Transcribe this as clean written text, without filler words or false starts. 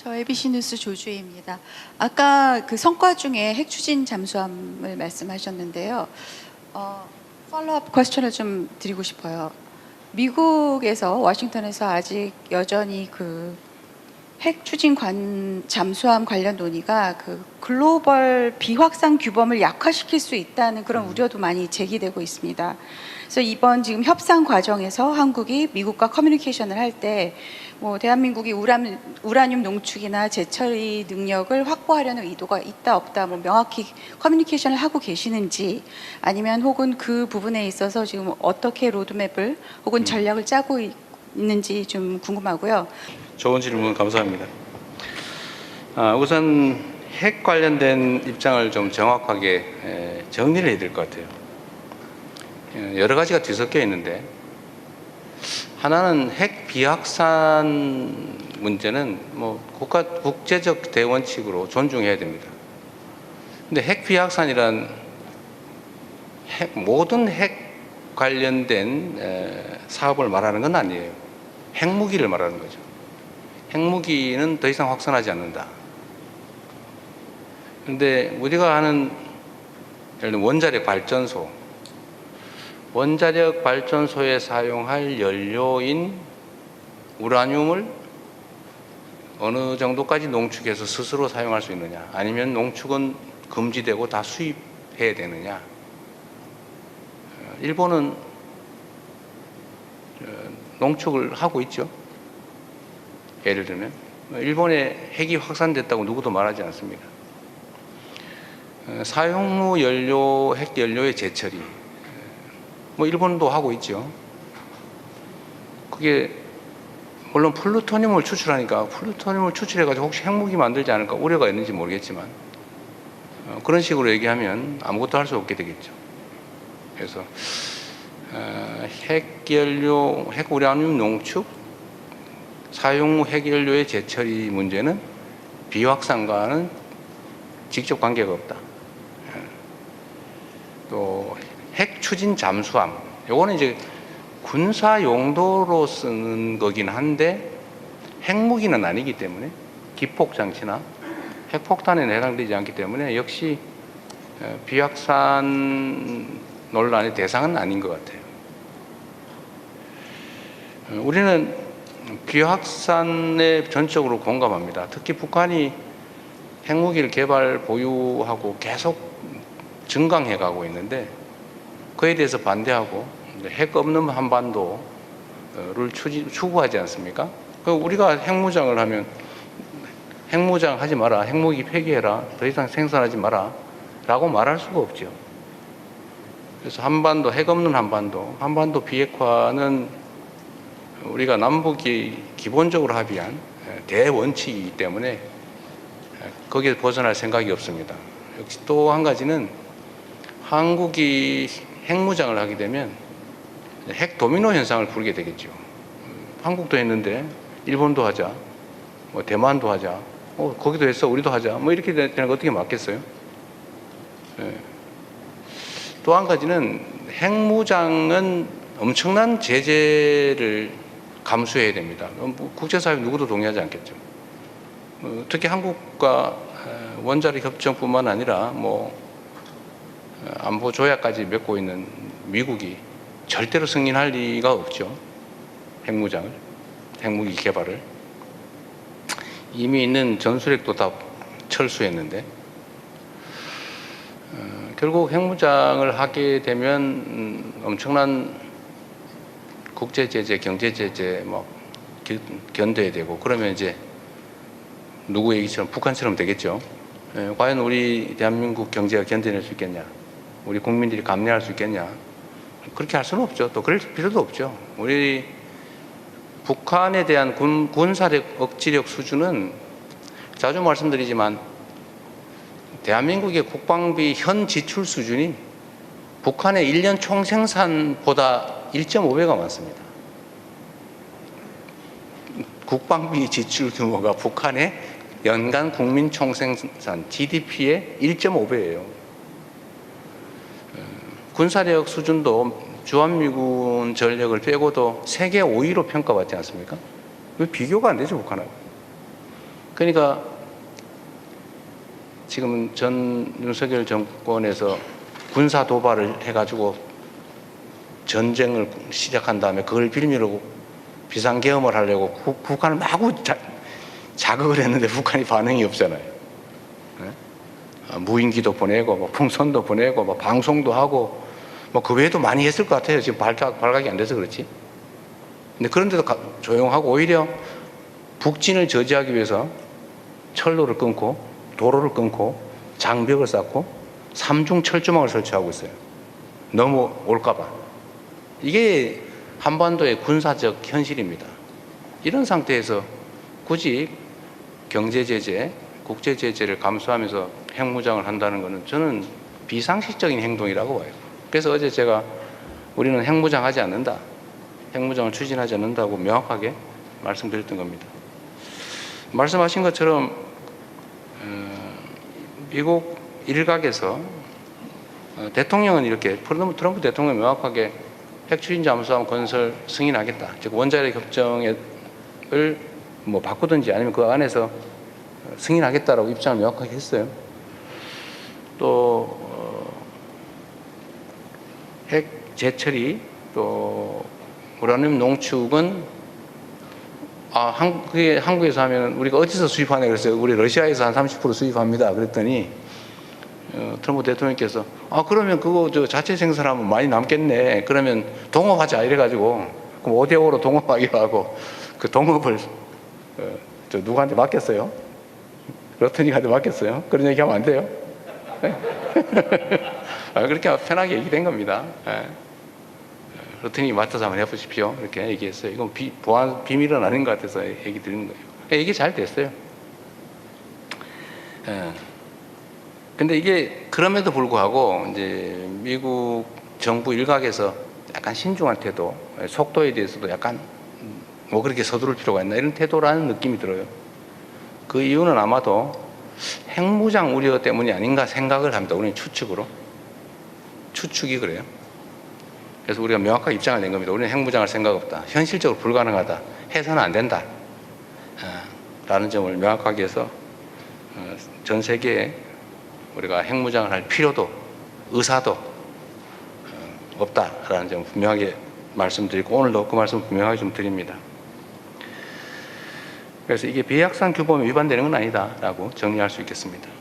저 ABC 뉴스 조주희입니다. 아까 그 성과 중에 핵 추진 잠수함을 말씀하셨는데요. 팔로우업 퀘스천을 좀 드리고 싶어요. 미국에서 워싱턴에서 아직 여전히 그 핵 추진 잠수함 관련 논의가 그 글로벌 비확산 규범을 약화시킬 수 있다는 그런 우려도 많이 제기되고 있습니다. 그래서 이번 지금 협상 과정에서 한국이 미국과 커뮤니케이션을 할 때 뭐 대한민국이 우라늄 농축이나 재처리 능력을 확보하려는 의도가 있다 없다 뭐 명확히 커뮤니케이션을 하고 계시는지, 아니면 혹은 그 부분에 있어서 지금 어떻게 로드맵을 혹은 전략을 짜고 있는지 좀 궁금하고요. 좋은 질문 감사합니다. 우선 핵 관련된 입장을 좀 정확하게 정리를 해야 될 것 같아요. 여러 가지가 뒤섞여 있는데, 하나는 핵 비확산 문제는 뭐 국제적 대원칙으로 존중해야 됩니다. 근데 핵 비확산이란 모든 핵 관련된 사업을 말하는 건 아니에요. 핵무기를 말하는 거죠. 핵무기는 더 이상 확산하지 않는다. 그런데 우리가 하는 예를 들면 원자력 발전소에 사용할 연료인 우라늄을 어느 정도까지 농축해서 스스로 사용할 수 있느냐, 아니면 농축은 금지되고 다 수입해야 되느냐. 일본은 농축을 하고 있죠. 예를 들면 일본에 핵이 확산됐다고 누구도 말하지 않습니다. 사용 후 핵 연료의 재처리, 뭐 일본도 하고 있죠. 그게 물론 플루토늄을 추출하니까 플루토늄을 추출해가지고 혹시 핵무기 만들지 않을까 우려가 있는지 모르겠지만, 그런 식으로 얘기하면 아무것도 할 수 없게 되겠죠. 그래서 핵 우라늄 농축, 사용 후 핵 연료의 재처리 문제는 비확산과는 직접 관계가 없다. 또 핵 추진 잠수함, 요거는 이제 군사 용도로 쓰는 거긴 한데 핵무기는 아니기 때문에, 기폭 장치나 핵폭탄에는 해당되지 않기 때문에 역시 비확산 논란의 대상은 아닌 것 같아요. 우리는 비확산에 전적으로 공감합니다. 특히 북한이 핵무기를 보유하고 계속 증강해 가고 있는데, 그에 대해서 반대하고 핵 없는 한반도를 추구하지 않습니까? 우리가 핵무장을 하면 핵무장 하지 마라, 핵무기 폐기해라, 더 이상 생산하지 마라 라고 말할 수가 없죠. 그래서 핵 없는 한반도 비핵화는 우리가 남북이 기본적으로 합의한 대원칙이기 때문에 거기에 벗어날 생각이 없습니다. 역시 또 한 가지는 한국이 핵무장을 하게 되면 핵 도미노 현상을 부르게 되겠죠. 한국도 했는데 일본도 하자, 뭐 대만도 하자, 거기도 했어 우리도 하자, 뭐 이렇게 되는 거 어떻게 맞겠어요? 또 한 가지는 핵무장은 엄청난 제재를 감수해야 됩니다. 국제사회 누구도 동의하지 않겠죠. 특히 한국과 원자력 협정뿐만 아니라 뭐 안보 조약까지 맺고 있는 미국이 절대로 승인할 리가 없죠. 핵무기 개발을. 이미 있는 전술핵도 다 철수했는데, 결국 핵무장을 하게 되면 엄청난 국제 제재, 경제 제재 견뎌야 되고, 그러면 이제 누구 얘기처럼 북한처럼 되겠죠. 과연 우리 대한민국 경제가 견뎌낼 수 있겠냐, 우리 국민들이 감내할 수 있겠냐. 그렇게 할 수는 없죠. 또 그럴 필요도 없죠. 우리 북한에 대한 군사력 억지력 수준은 자주 말씀드리지만, 대한민국의 국방비 현 지출 수준이 북한의 1년 총생산보다 1.5배가 많습니다. 국방비 지출 규모가 북한의 연간 국민 총생산 GDP의 1.5배예요. 군사력 수준도 주한미군 전력을 빼고도 세계 5위로 평가받지 않습니까? 왜 비교가 안 되죠, 북한하고? 그러니까 지금 전 윤석열 정권에서 군사 도발을 해가지고 전쟁을 시작한 다음에 그걸 빌미로 비상계엄을 하려고 북한을 마구 자극을 했는데 북한이 반응이 없잖아요. 네? 무인기도 보내고 뭐 풍선도 보내고 뭐 방송도 하고 뭐 그 외에도 많이 했을 것 같아요. 지금 발각이 안 돼서 그렇지. 근데 그런데도 조용하고 오히려 북진을 저지하기 위해서 철로를 끊고 도로를 끊고 장벽을 쌓고 삼중 철조망을 설치하고 있어요. 넘어올까 봐. 이게 한반도의 군사적 현실입니다. 이런 상태에서 굳이 경제 제재, 국제 제재를 감수하면서 핵무장을 한다는 것은 저는 비상식적인 행동이라고 봐요. 그래서 어제 제가 우리는 핵무장하지 않는다, 핵무장을 추진하지 않는다고 명확하게 말씀드렸던 겁니다. 말씀하신 것처럼 미국 일각에서 대통령은 이렇게 트럼프 대통령이 명확하게 핵추진 잠수함 건설 승인하겠다, 즉 원자력 협정을 뭐 바꾸든지 아니면 그 안에서 승인하겠다라고 입장을 명확하게 했어요. 또 핵 재처리, 또 우라늄 농축은 그게 한국에서 하면 우리가 어디서 수입하냐 그랬어요. 우리 러시아에서 한 30% 수입합니다. 그랬더니 트럼프 대통령께서 그러면 그거 저 자체 생산하면 많이 남겠네. 그러면 동업하자 이래가지고 그럼 5대5로 동업하기로 하고 그 동업을 저 누구한테 맡겼어요? 러트닉한테 맡겼어요. 그런 얘기하면 안 돼요. 그렇게 편하게 얘기된 겁니다. 러트닉이 맡아서 한번 해보십시오. 이렇게 얘기했어요. 이건 보안 비밀은 아닌 것 같아서 얘기 드리는 거예요. 이게 잘 됐어요. 근데 이게 그럼에도 불구하고 이제 미국 정부 일각에서 약간 신중한 태도, 속도에 대해서도 약간 뭐 그렇게 서두를 필요가 있나 이런 태도라는 느낌이 들어요. 그 이유는 아마도 핵무장 우려 때문이 아닌가 생각을 합니다. 우리는 추측이 그래요. 그래서 우리가 명확하게 입장을 낸 겁니다. 우리는 핵무장할 생각 없다. 현실적으로 불가능하다. 해서는 안 된다. 라는 점을 명확하게 해서 전 세계에 우리가 핵무장을 할 필요도 의사도 없다라는 점을 분명하게 말씀드리고 오늘도 그 말씀을 분명하게 좀 드립니다. 그래서 이게 비핵산 규범에 위반되는 건 아니다라고 정리할 수 있겠습니다.